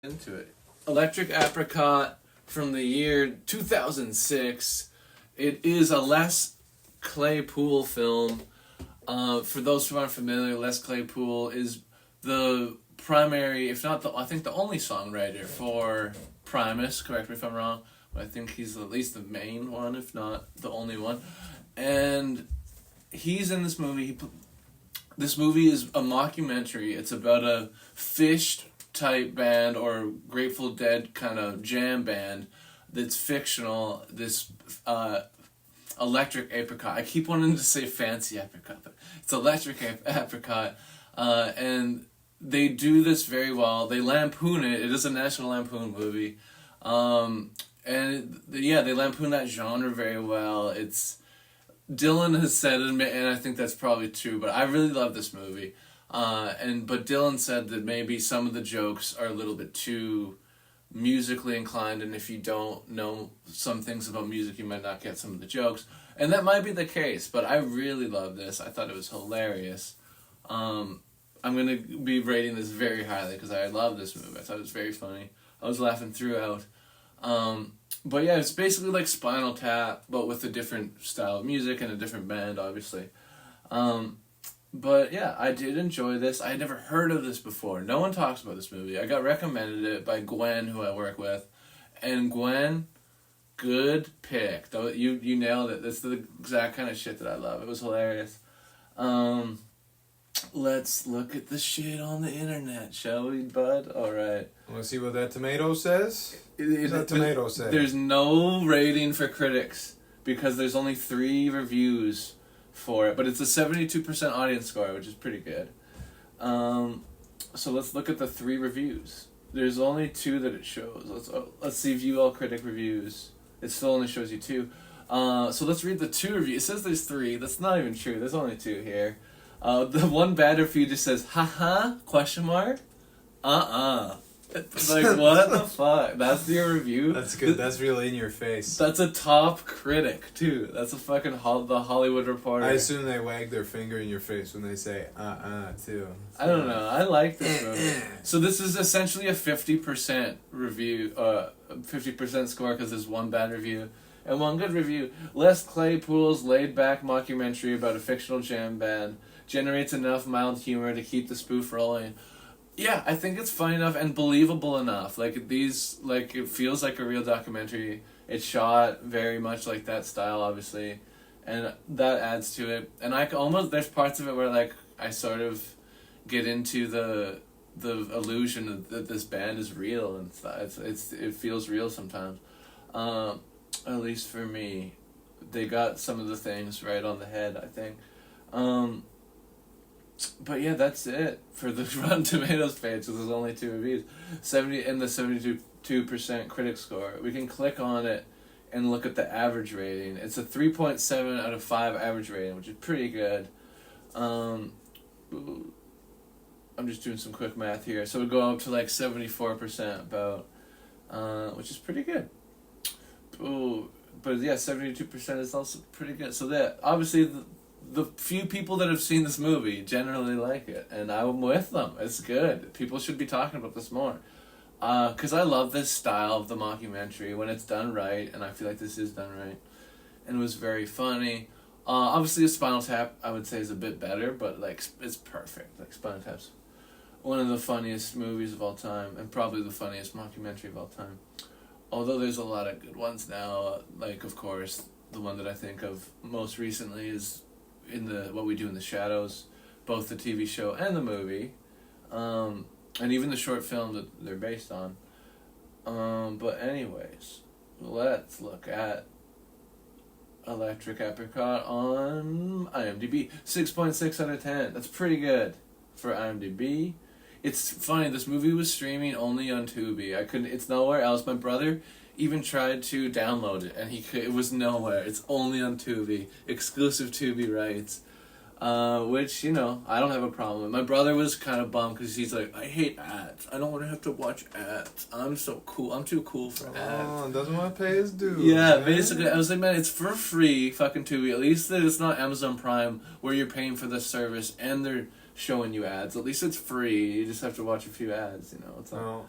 into it. Electric Apricot from the year 2006. It is a Les Claypool film. For those who aren't familiar, Les Claypool is the primary, if not the, I think the only songwriter for Primus. Correct me if I'm wrong, but I think he's at least the main one, if not the only one. And he's in this movie. This movie is a mockumentary. It's about a Fish type band or Grateful Dead kind of jam band that's fictional. This Electric Apricot. I keep wanting to say Fancy Apricot, but it's Electric Apricot. And they do this very well. They lampoon it. It is a National Lampoon movie. They lampoon that genre very well. Dylan has said, and I think that's probably true, but I really love this movie. But Dylan said that maybe some of the jokes are a little bit too musically inclined, and if you don't know some things about music, you might not get some of the jokes. And that might be the case, but I really love this. I thought it was hilarious. I'm going to be rating this very highly because I love this movie. I thought it was very funny. I was laughing throughout. But yeah, it's basically like Spinal Tap, but with a different style of music and a different band, obviously. But yeah, I did enjoy this. I had never heard of this before. No one talks about this movie. I got recommended it by Gwen, who I work with. And Gwen, good pick. You nailed it. That's the exact kind of shit that I love. It was hilarious. Let's look at the shit on the internet, shall we, bud? Alright. Want to see what that tomato says? What's that tomato say? There's no rating for critics because there's only 3 reviews for it, but it's a 72% audience score, which is pretty good. So let's look at the 3 reviews. There's only 2 that it shows. Let's see view all critic reviews. It still only shows you 2. So let's read the 2 reviews. It says there's 3. That's not even true. There's only 2 here. The one bad review just says, haha, question mark? Like, what the fuck? That's your review? That's good. That's really in your face. That's a top critic, too. That's a fucking the Hollywood Reporter. I assume they wag their finger in your face when they say, too. I don't know. I like this movie. So this is essentially a 50% review, 50% score because there's 1 bad review and 1 good review. Les Claypool's laid-back mockumentary about a fictional jam band generates enough mild humor to keep the spoof rolling. Yeah, I think it's funny enough and believable enough. It feels like a real documentary. It's shot very much like that style, obviously, and that adds to it. And there's parts of it where I sort of get into the illusion that this band is real and it feels real sometimes. At least for me, they got some of the things right on the head, I think. But yeah, that's it for the Rotten Tomatoes page. So there's only 2 reviews, 72% critic score. We can click on it and look at the average rating. It's a 3.7 out of 5 average rating, which is pretty good. I'm just doing some quick math here. So we go up to 74% about, which is pretty good. Ooh, but yeah, 72% is also pretty good. So that obviously the few people that have seen this movie generally like it, and I'm with them. It's good. People should be talking about this more. Because I love this style of the mockumentary when it's done right, and I feel like this is done right. And it was very funny. Obviously, Spinal Tap, I would say, is a bit better, but it's perfect. Spinal Tap's one of the funniest movies of all time, and probably the funniest mockumentary of all time. Although there's a lot of good ones now. Of course, the one that I think of most recently is in What We Do in the Shadows, both the TV show and the movie, and even the short film that they're based on. But anyways, let's look at Electric Apricot on IMDb. 6.6 out of 10. That's pretty good for IMDb. It's funny, this movie was streaming only on Tubi. It's nowhere else. My brother even tried to download it, and it was nowhere. It's only on Tubi, exclusive Tubi rights, which, I don't have a problem with. My brother was kind of bummed because he's like, I hate ads. I don't want to have to watch ads. I'm so cool. I'm too cool for ads. Oh, doesn't want to pay his dues. Yeah, man. basically, I was like, man, it's for free, fucking Tubi. At least that it's not Amazon Prime where you're paying for the service and they're showing you ads. At least it's free. You just have to watch a few ads, you know. It's not... No,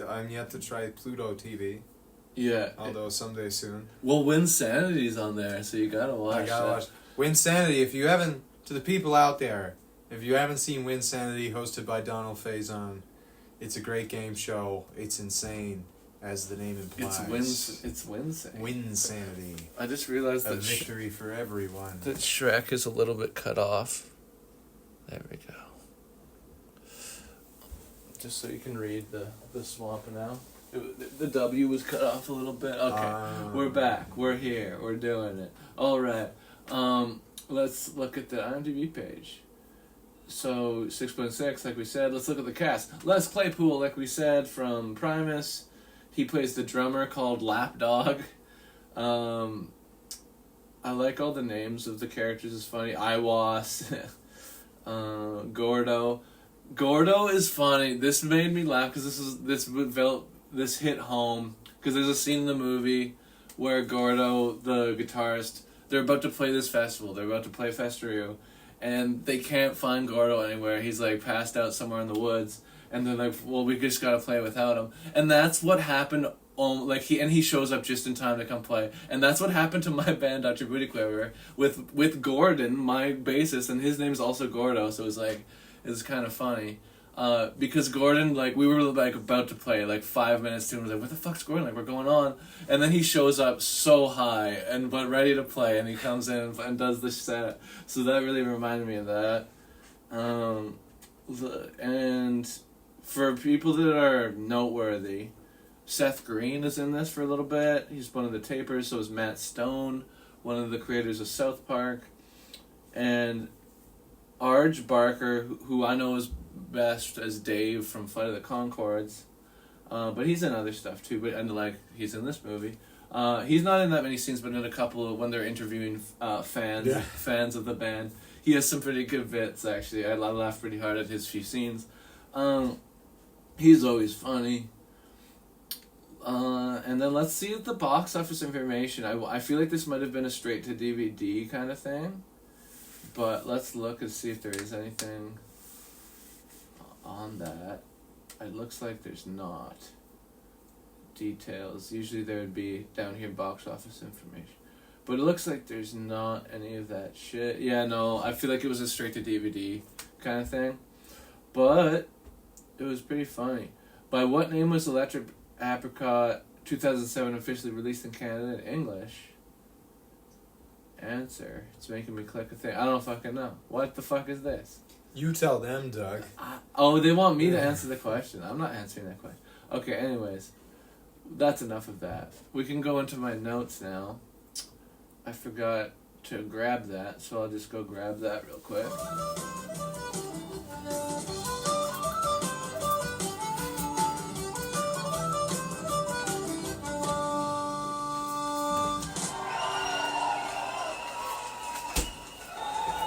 I'm yet to try Pluto TV. Yeah. Although someday soon. Well, Winsanity's on there, so you gotta watch I gotta that. watch. Winsanity, if you haven't, to the people out there, if you haven't seen Winsanity hosted by Donald Faison, it's a great game show. It's insane, as the name implies. It's Winsanity. Winsanity. I just realized A that victory for everyone. that Shrek is a little bit cut off. There we go. Just so you can read the swamp now. The W was cut off a little bit. Okay, we're back. We're here. We're doing it. All right. Let's look at the IMDb page. So 6.6, like we said. Let's look at the cast. Les Claypool, like we said, from Primus. He plays the drummer called Lapdog. I like all the names of the characters. It's funny. Iwas, Gordo. Gordo is funny. This made me laugh because this hit home because there's a scene in the movie where Gordo, the guitarist, they're about to play this festival. They're about to play Festeroo, and they can't find Gordo anywhere. He's like passed out somewhere in the woods, and they're like, "Well, we just gotta play without him." And that's what happened. He shows up just in time to come play, and that's what happened to my band, Dr. Booty Quiver, with Gordon, my bassist, and his name's also Gordo. So it's kind of funny. Because Gordon, we were, about to play, 5 minutes to him, where the fuck's Gordon? We're going on. And then he shows up so high, but ready to play, and he comes in and does the set. So that really reminded me of that. And for people that are noteworthy, Seth Green is in this for a little bit. He's one of the tapers, so is Matt Stone, one of the creators of South Park. And Arj Barker, who I know is best as Dave from Flight of the Conchords, but he's in other stuff too. He's in this movie. He's not in that many scenes, but in a couple when they're interviewing fans of the band. He has some pretty good bits actually. I laughed pretty hard at his few scenes. He's always funny. And then let's see the box office information. I feel like this might have been a straight to DVD kind of thing. But let's look and see if there is anything on that. It looks like there's not. Details. Usually there would be down here box office information. But it looks like there's not any of that shit. Yeah, no, I feel like it was a straight to DVD kind of thing. But it was pretty funny. By what name was Electric Apricot 2007 officially released in Canada in English? Answer. It's making me click a thing. I don't fucking know. What the fuck is this? You tell them, Doug. They want me to answer the question. I'm not answering that question. Okay, anyways. That's enough of that. We can go into my notes now. I forgot to grab that, so I'll just go grab that real quick.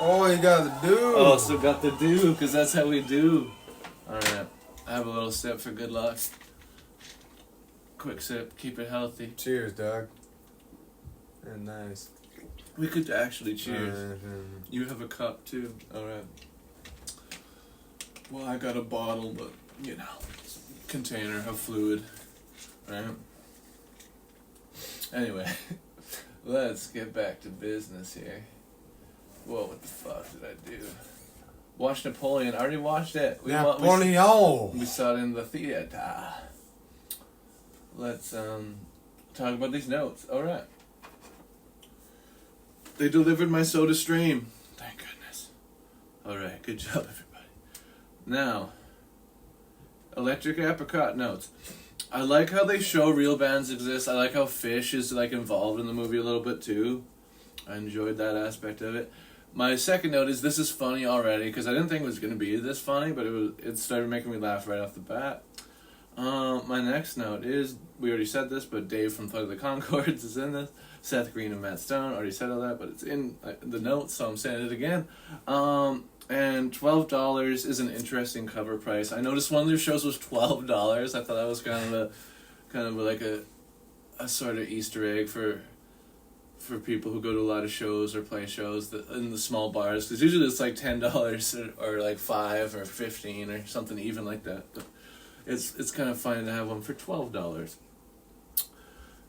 Oh, you got the do. Oh, so got the do, because that's how we do. Alright, I have a little sip for good luck. Quick sip, keep it healthy. Cheers, Doug. And nice. We could actually cheers. You have a cup too. Alright. Well, I got a bottle, but, container of fluid. Right? Anyway, let's get back to business here. Whoa, what the fuck did I do? Watch Napoleon. I already watched it. We saw it in the theater. Let's talk about these notes. Alright. They delivered my soda stream. Thank goodness. Alright, good job everybody. Now, Electric Apricot notes. I like how they show real bands exist. I like how Fish is involved in the movie a little bit too. I enjoyed that aspect of it. My second note is this is funny already because I didn't think it was going to be this funny, but it started making me laugh right off the bat. My next note is, we already said this, but Dave from Flight of the Conchords is in this. Seth Green and Matt Stone, already said all that, but it's in the notes, so I'm saying it again. And $12 is an interesting cover price. I noticed one of their shows was $12. I thought that was kind of a sort of Easter egg for for people who go to a lot of shows or play shows in the small bars, because usually it's like $10 or like $5 or $15 or something even like that. But it's kind of funny to have one for $12.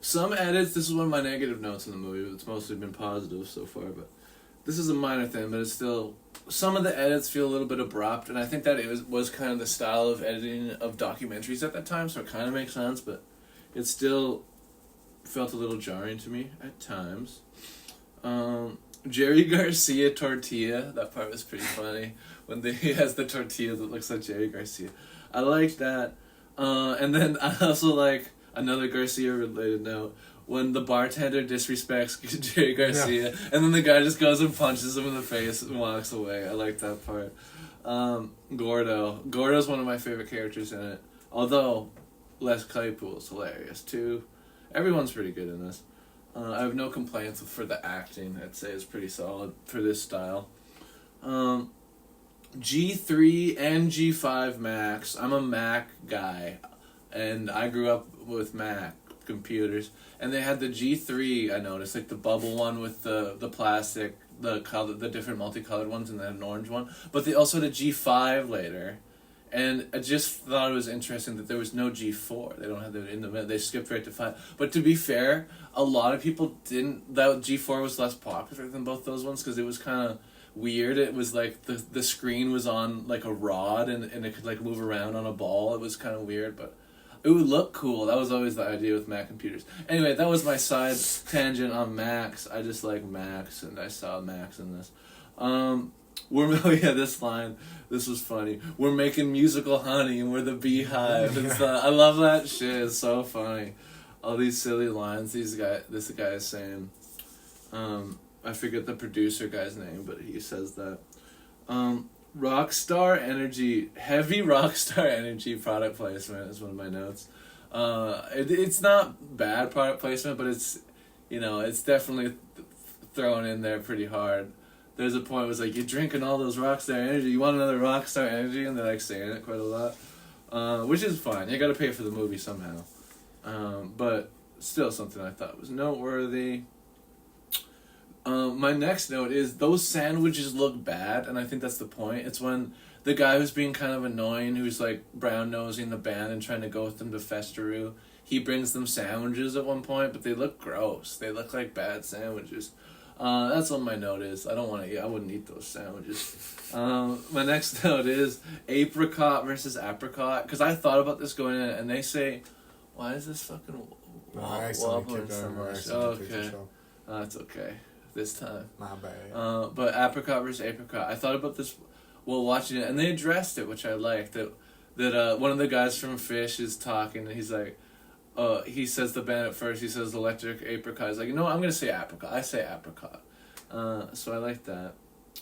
Some edits. This is one of my negative notes in the movie. It's mostly been positive so far, but this is a minor thing. But it's still, some of the edits feel a little bit abrupt, and I think that it was kind of the style of editing of documentaries at that time, so it kind of makes sense. But it still felt a little jarring to me at times. Jerry Garcia tortilla, that part was pretty funny when he has the tortilla that looks like Jerry Garcia. I like that. And then I also like another Garcia related note, when the bartender disrespects Jerry Garcia, and then the guy just goes and punches him in the face and walks away. I like that part. Gordo's one of my favorite characters in it, although Les Claypool's hilarious too. Everyone's pretty good in this. I have no complaints for the acting. I'd say it's pretty solid for this style. G3 and G5 Macs. I'm a Mac guy, and I grew up with Mac computers. And they had the G3, I noticed, like the bubble one with the plastic, the different multicolored ones, and then an orange one. But they also had a G5 later. And I just thought it was interesting that there was no G4. They don't have that in the middle. They skipped right to 5. But to be fair, a lot of people didn't. That G4 was less popular than both those ones because it was kind of weird. It was like the screen was on like a rod and it could like move around on a ball. It was kind of weird, but it would look cool. That was always the idea with Mac computers. Anyway, that was my side tangent on Macs. I just like Macs, and I saw Macs in this. This line. This was funny. We're making musical honey, and we're the beehive. And stuff. I love that shit. It's so funny. All these silly lines. This guy is saying. I forget the producer guy's name, but he says that. Rockstar Energy, heavy Rockstar Energy product placement is one of my notes. It's not bad product placement, but it's definitely thrown in there pretty hard. There's a point where it's like, you're drinking all those Rockstar Energy, you want another Rockstar Energy, and they're like saying it quite a lot, which is fine. You gotta pay for the movie somehow, but still something I thought was noteworthy. My next note is those sandwiches look bad, and I think that's the point. It's when the guy who's being kind of annoying, who's like brown-nosing the band and trying to go with them to Festeroo, he brings them sandwiches at one point, but they look gross. They look like bad sandwiches. That's what my note is. I wouldn't eat those sandwiches. My next note is apricot versus apricot, because I thought about this going in, and they say, why is this fucking wobbling so much? Okay. That's okay. This time. My bad. But apricot versus apricot. I thought about this while watching it, and they addressed it, which I liked. That one of the guys from Fish is talking, and he's like, he says the band at first, he says electric apricot. He's like, I'm going to say apricot. I say apricot. So I like that.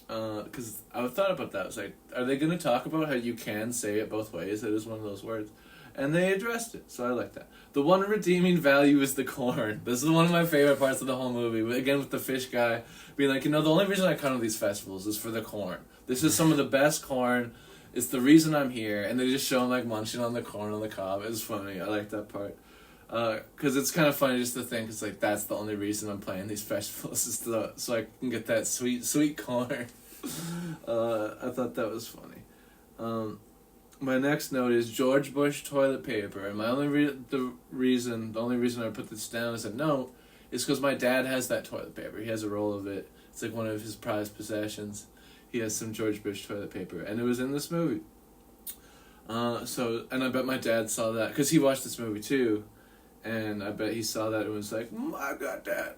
Because I thought about that. I was like, are they going to talk about how you can say it both ways? It is one of those words. And they addressed it, so I like that. The one redeeming value is the corn. This is one of my favorite parts of the whole movie. Again, with the Fish guy being like, the only reason I come to these festivals is for the corn. This is some of the best corn. It's the reason I'm here. And they just show him, like, munching on the corn on the cob. It's funny. I like that part. Because it's kind of funny just to think, it's like, that's the only reason I'm playing these festivals, is so I can get that sweet, sweet corn. I thought that was funny. My next note is George Bush toilet paper, and my the only reason I put this down as a note is because my dad has that toilet paper. He has a roll of it. It's like one of his prized possessions. He has some George Bush toilet paper, and it was in this movie. And I bet my dad saw that, because he watched this movie too, and I bet he saw that and was like, I got that.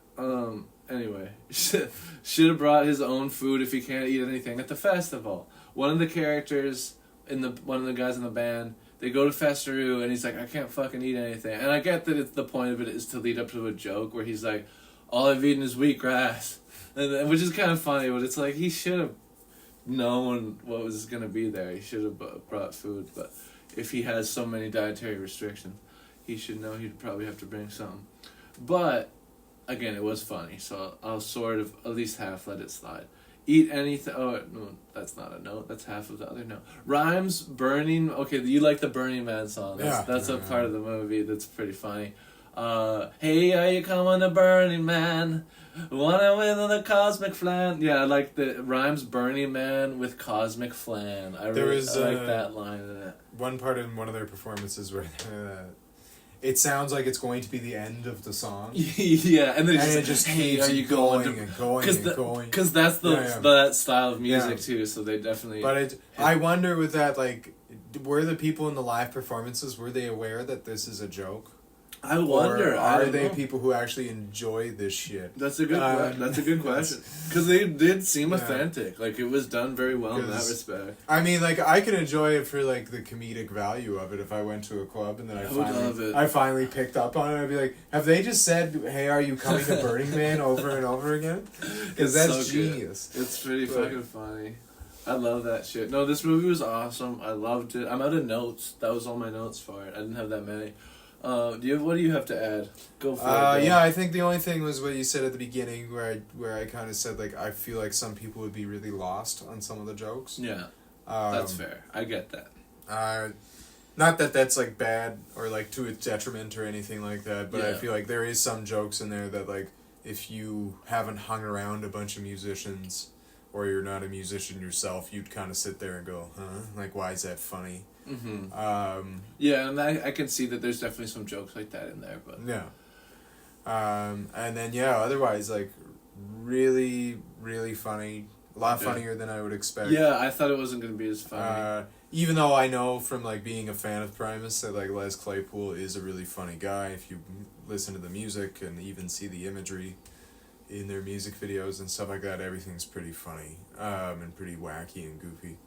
Anyway, should have brought his own food if he can't eat anything at the festival. One of the characters, one of the guys in the band, they go to Festeroo, and he's like, I can't fucking eat anything. And I get that the point of it is to lead up to a joke where he's like, all I've eaten is wheatgrass, which is kind of funny, but it's like, he should have known what was going to be there. He should have brought food, but if he has so many dietary restrictions, he should know he'd probably have to bring something. But, again, it was funny, so I'll sort of at least half let it slide. Eat anything. Oh, no, that's not a note. That's half of the other note. Rhymes, Burning. Okay, you like the Burning Man song. That's a part of the movie that's pretty funny. Hey, are you coming to Burning Man? Wanna win the cosmic flan? Yeah, I like the rhymes Burning Man with cosmic flan. I like that line in it. One part in one of their performances where it sounds like it's going to be the end of the song. Yeah, and then it just hey, keeps are you going to... and going and going. Because that's that style of music too, so they definitely... But I wonder with that, like, were the people in the live performances, were they aware that this is a joke? I wonder. Or are they people who actually enjoy this shit? That's a good. That's a good question. Because they did seem authentic. Like, it was done very well in that respect. I mean, like, I could enjoy it for like the comedic value of it if I went to a club and then I finally picked up on it. I'd be like, have they just said, "Hey, are you coming to Burning Man?" over and over again? Because that's so genius. It's pretty fucking funny. I love that shit. No, this movie was awesome. I loved it. I'm out of notes. That was all my notes for it. I didn't have that many. What do you have to add? Go for it. Yeah, I think the only thing was what you said at the beginning, where I kind of said, like, I feel like some people would be really lost on some of the jokes. Yeah, that's fair. I get that. Not that that's like bad or like to its detriment or anything like that, but Yeah. I feel like there is some jokes in there that, like, if you haven't hung around a bunch of musicians or you're not a musician yourself, you'd kind of sit there and go, huh? Like, why is that funny? Mm-hmm. Yeah, and I can see that there's definitely some jokes like that in there, but... Yeah. And then, otherwise, like, really, really funny. A lot funnier than I would expect. Yeah, I thought it wasn't going to be as funny. Even though I know from, like, being a fan of Primus that, like, Les Claypool is a really funny guy if you listen to the music and even see the imagery in their music videos and stuff like that. Everything's pretty funny and pretty wacky and goofy.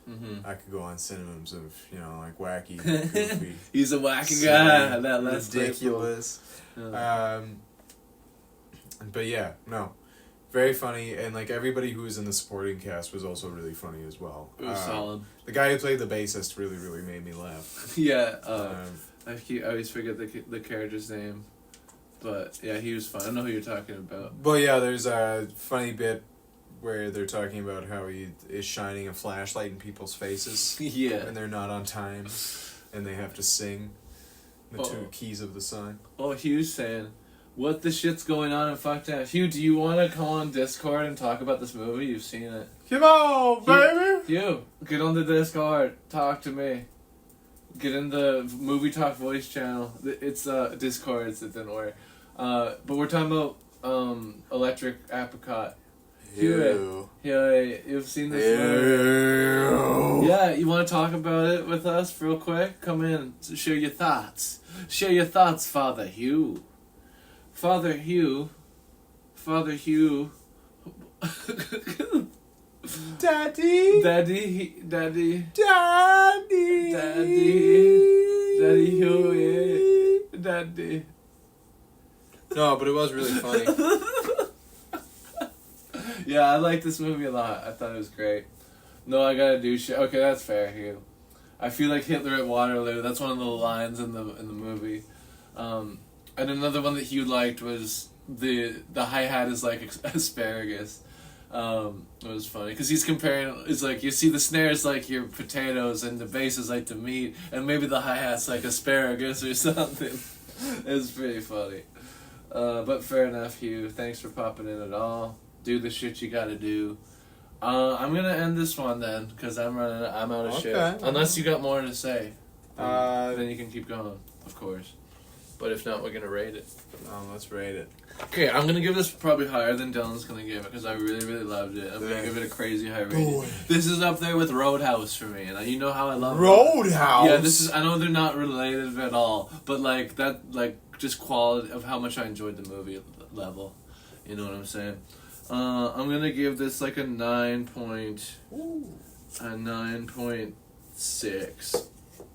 Mm-hmm. I could go on synonyms of, like, wacky, goofy. He's a wacky guy. That Les ridiculous. But yeah, no. Very funny, and, like, everybody who was in the supporting cast was also really funny as well. It was solid. The guy who played the bassist really, really made me laugh. Yeah, I always forget the character's name. But, yeah, he was fun. I know who you're talking about. Well, yeah, there's a funny bit where they're talking about how he is shining a flashlight in people's faces. Yeah. And they're not on time, and they have to sing the two keys of the song. Oh, Hugh's saying, what the shit's going on in Fucktown? Hugh, do you want to come on Discord and talk about this movie? You've seen it. Come on, baby! Hugh, get on the Discord. Talk to me. Get in the Movie Talk voice channel. It's Discord, it didn't work. But we're talking about Electric Apricot. Ew. Yeah, you've seen this movie. Yeah, you want to talk about it with us real quick? Come in, share your thoughts. Share your thoughts, Father Hugh. Father Hugh. Daddy. Hugh. Daddy. No, but it was really funny. Yeah, I like this movie a lot. I thought it was great. No, I gotta do shit. Okay, that's fair, Hugh. I feel like Hitler at Waterloo. That's one of the lines in the movie. And another one that Hugh liked was the hi-hat is like asparagus. It was funny because he's comparing. It's like you see the snares like your potatoes and the bass is like the meat, and maybe the hi-hat's like asparagus or something. It's pretty funny. But fair enough, Hugh. Thanks for popping in at all. Do the shit you gotta do. I'm gonna end this one then, because I'm out of shit. Unless you got more to say. Then you can keep going, of course. But if not, we're gonna rate it. Let's rate it. Okay, I'm gonna give this probably higher than Dylan's gonna give it, because I really, really loved it. I'm gonna give it a crazy high rating. This is up there with Roadhouse for me, and you know how I love Roadhouse? Yeah, this is, I know they're not related at all, but like, that, like, just quality of how much I enjoyed the movie level. You know what I'm saying? I'm gonna give this like a 9.6.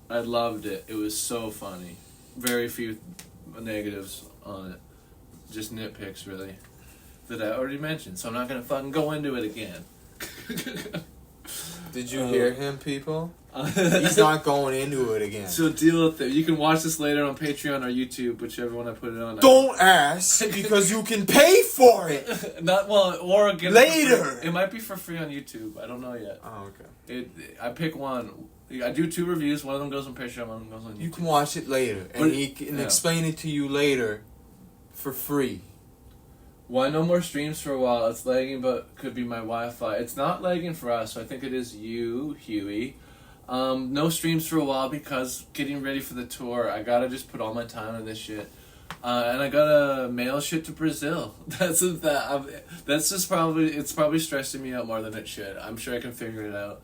I loved it. It was so funny. Very few negatives on it. Just nitpicks, really, that I already mentioned. So I'm not gonna fucking go into it again. Did you hear him, people? He's not going into it again. So deal with it. You can watch this later on Patreon or YouTube, whichever one I put it on. Don't ask, because you can pay for it. Or get later. It might be for free on YouTube. I don't know yet. Oh, okay. I pick one. I do 2 reviews. One of them goes on Patreon. One of them goes on YouTube. You can watch it later, and he can explain it to you later, for free. Why no more streams for a while? It's lagging, but could be my Wi-Fi. It's not lagging for us, so I think it is you, Huey. No streams for a while because getting ready for the tour. I gotta just put all my time into this shit. And I gotta mail shit to Brazil. That's just probably, it's probably stressing me out more than it should. I'm sure I can figure it out.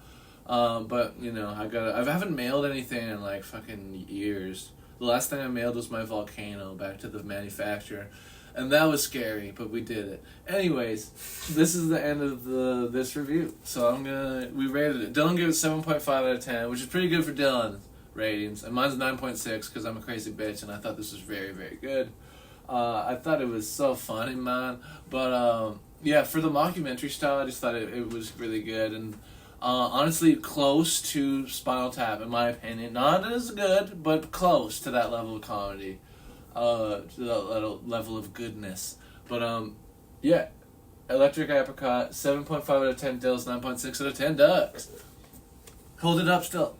But you know, I haven't mailed anything in like fucking years. The last thing I mailed was my Volcano back to the manufacturer, and that was scary, but we did it. Anyways, this is the end of this review. So we rated it. Dylan gave it 7.5 out of 10, which is pretty good for Dylan ratings, and mine's 9.6 because I'm a crazy bitch, and I thought this was very, very good. I thought it was so funny, man. But yeah, for the mockumentary style, I just thought it was really good, and honestly close to Spinal Tap in my opinion. Not as good, but close to that level of comedy, to that level of goodness. But yeah, Electric Apricot, 7.5 out of 10 Dills, 9.6 out of 10 Ducks. Hold it up still.